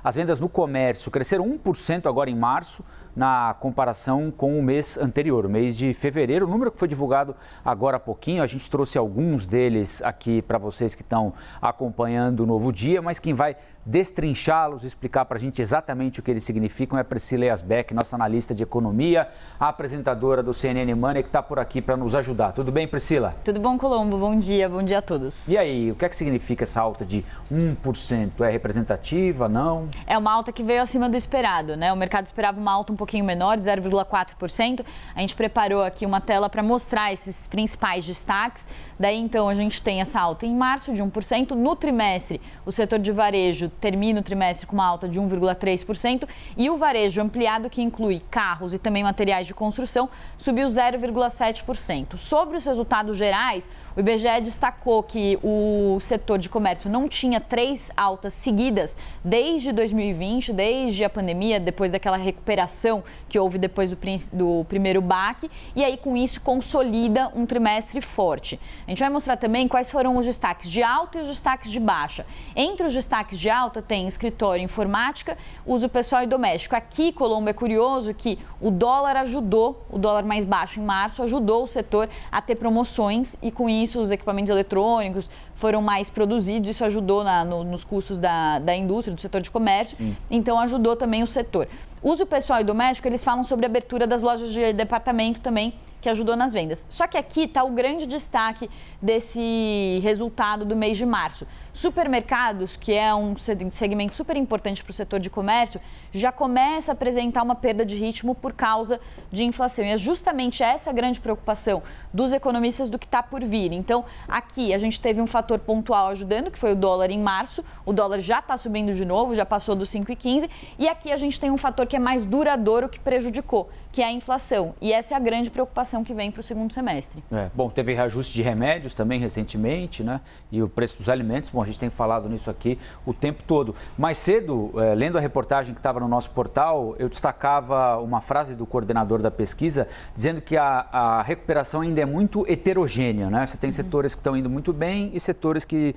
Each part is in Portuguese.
As vendas no comércio cresceram 1% agora em março, na comparação com o mês anterior, o mês de fevereiro. O número que foi divulgado agora há pouquinho, a gente trouxe alguns deles aqui para vocês que estão acompanhando o Novo Dia, mas quem vai destrinchá-los, explicar para a gente exatamente o que eles significam é a Priscila Yasbeck, nossa analista de economia, a apresentadora do CNN Money, que está por aqui para nos ajudar. Tudo bem, Priscila? Tudo bom, Colombo? Bom dia a todos. E aí, o que é que significa essa alta de 1%? É representativa, não? É uma alta que veio acima do esperado, né? O mercado esperava uma alta um pouquinho menor, de 0,4%. A gente preparou aqui uma tela para mostrar esses principais destaques. Daí, então, a gente tem essa alta em março de 1%. No trimestre, o setor de varejo termina o trimestre com uma alta de 1,3%. E o varejo ampliado, que inclui carros e também materiais de construção, subiu 0,7%. Sobre os resultados gerais, o IBGE destacou que o setor de comércio não tinha 3 altas seguidas desde 2020, desde a pandemia, depois daquela recuperação que houve depois do primeiro baque, e aí com isso consolida um trimestre forte. A gente vai mostrar também quais foram os destaques de alta e os destaques de baixa. Entre os destaques de alta tem escritório, informática, uso pessoal e doméstico. Aqui, Colombo, é curioso que o dólar ajudou, o dólar mais baixo em março, ajudou o setor a ter promoções e com isso os equipamentos eletrônicos foram mais produzidos, isso ajudou nos custos da indústria, do setor de comércio, então ajudou também o setor. Uso pessoal e doméstico, eles falam sobre a abertura das lojas de departamento também, que ajudou nas vendas. Só que aqui está o grande destaque desse resultado do mês de março. Supermercados, que é um segmento super importante para o setor de comércio, já começa a apresentar uma perda de ritmo por causa de inflação. E é justamente essa a grande preocupação dos economistas do que está por vir. Então, aqui a gente teve um fator pontual ajudando, que foi o dólar em março. O dólar já está subindo de novo, já passou dos 5,15. E aqui a gente tem um fator que é mais duradouro que prejudicou, que é a inflação. E essa é a grande preocupação que vem para o segundo semestre. Bom, teve reajuste de remédios também recentemente, né? E o preço dos alimentos, bom, a gente tem falado nisso aqui o tempo todo. Mais cedo, lendo a reportagem que estava no nosso portal, eu destacava uma frase do coordenador da pesquisa, dizendo que a recuperação ainda é muito heterogênea, né? Você tem setores que estão indo muito bem e setores que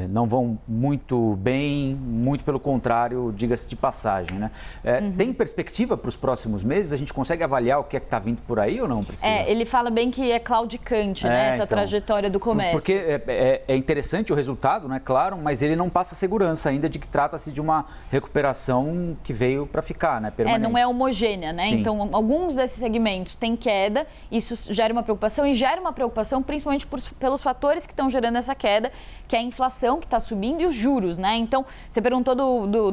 não vão muito bem, muito pelo contrário, diga-se de passagem, né? Tem perspectiva para os próximos meses? A gente consegue avaliar o que é que está vindo por aí ou não, Priscila? Ele fala bem que é claudicante, né, essa trajetória do comércio. Porque é interessante o resultado, né, claro, mas ele não passa segurança ainda de que trata-se de uma recuperação que veio para ficar, né, permanente. Não é homogênea, né? Sim. Então, alguns desses segmentos têm queda, isso gera uma preocupação e gera uma preocupação principalmente pelos fatores que estão gerando essa queda, que é a inflação que está subindo e os juros, né? Então, você perguntou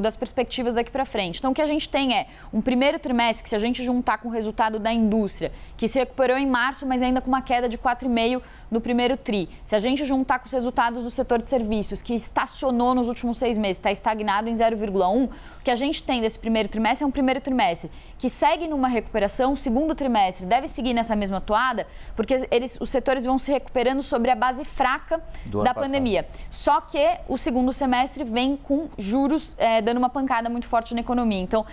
das perspectivas daqui para frente. Então, o que a gente tem é um primeiro trimestre que, se a gente juntar com o resultado da indústria, que se recuperou em março, mas ainda com uma queda de 4,5% no primeiro TRI. Se a gente juntar com os resultados do setor de serviços, que estacionou nos últimos 6 meses, está estagnado em 0,1%, o que a gente tem desse primeiro trimestre é um primeiro trimestre que segue numa recuperação, o segundo trimestre deve seguir nessa mesma toada, porque os setores vão se recuperando sobre a base fraca da pandemia. Só que o segundo semestre vem com juros dando uma pancada muito forte na economia. Então,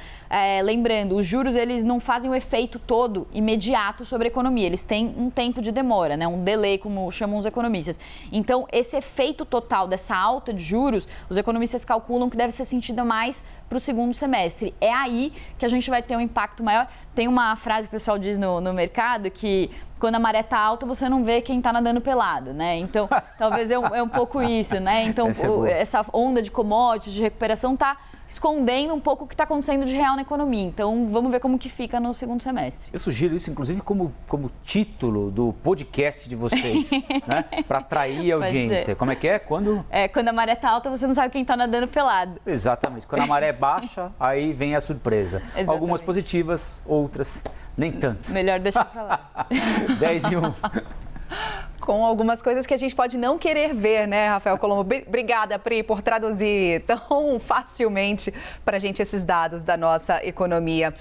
lembrando, os juros eles não fazem o efeito todo imediato sobre a economia, eles têm um tempo de demora, né? Um delay, como chamam os economistas. Então, esse efeito total dessa alta de juros, os economistas calculam que deve ser sentido mais para o segundo semestre. É aí que a gente vai ter um impacto maior. Tem uma frase que o pessoal diz no mercado que quando a maré está alta, você não vê quem está nadando pelado, né? Então, talvez é um pouco isso, né? Então, essa onda de commodities, de recuperação está escondendo um pouco o que está acontecendo de real na economia. Então, vamos ver como que fica no segundo semestre. Eu sugiro isso, inclusive, como título do podcast de vocês, né? Para atrair a audiência. Como é que é? Quando a maré está alta, você não sabe quem está nadando pelado. Exatamente. Quando a maré baixa, aí vem a surpresa. Exatamente. Algumas positivas, outras nem tanto. Melhor deixar para lá. 10:01. Com algumas coisas que a gente pode não querer ver, né, Rafael Colombo? Obrigada, Pri, por traduzir tão facilmente para a gente esses dados da nossa economia.